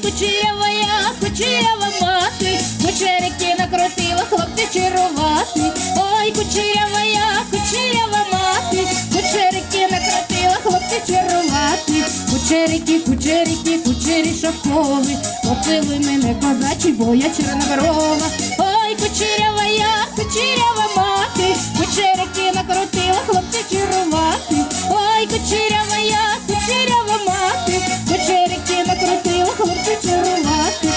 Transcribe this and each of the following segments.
кучерява мати, кучерики накрутила, хлопці чарувати. Ой, кучерява мати, кучерики накрутила, хлопці чарувати. Кучері шовкові, лопили мене козачі, бо я чорноброва. Ой, кучерява мати, кучерики накрутила, хлопці чарувати. Ой, кучерява мати, кучерики накрутила, хлопці чарувати.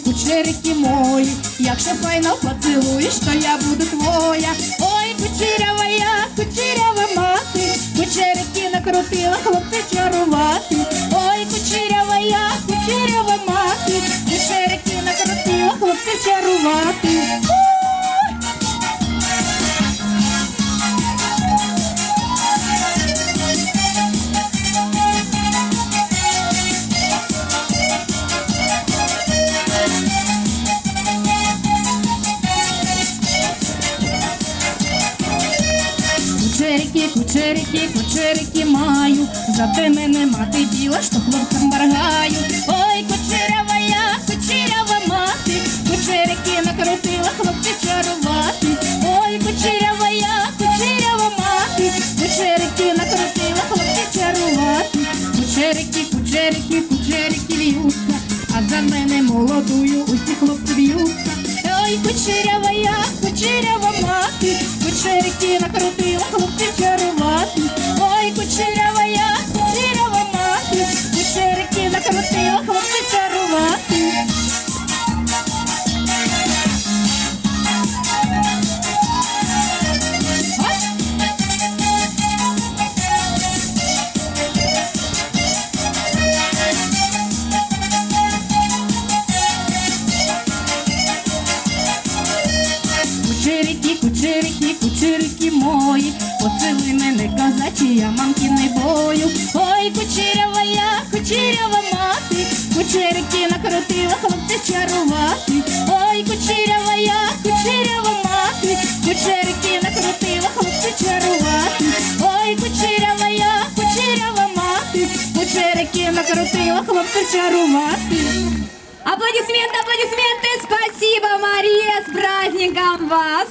Кучерики мої, якщо файно поцілуєш, то я буду твоя. Ой, кучерява мати, кучерики накрутила, хлопці чарувати. Ой, кучерява мати, кучерики накрутила, хлопці чарувати. Кучерики маю, зате мене мати діла, що хлопцям баргаю. Ой, кучерява мати, кучерики накрутила, хлопці чарувати. Ой, кучерява мати, кучерики накрутила, хлопці чарувати. Кучерики в'ються, а за мене молодую усі хлопці в'ються. Ой, кучерява мати, кучерики накрутила, хлопці чарувати. Ой, кучерява мати, кучерики накрутила, хлопці чарувати. Кучерики мої, поцілуй мене козачі, я мамкиний бою. Ой, кучерява мати, кучерики накрутила, хлопці чарувати. Ой, кучерява мати, кучерики накрутила, хлопці чарувати. Ой, кучерява мати, кучерики накрутила, хлопці чарувати. Аплодисменты, аплодисменты! Спасибо, Мария! С праздником вас!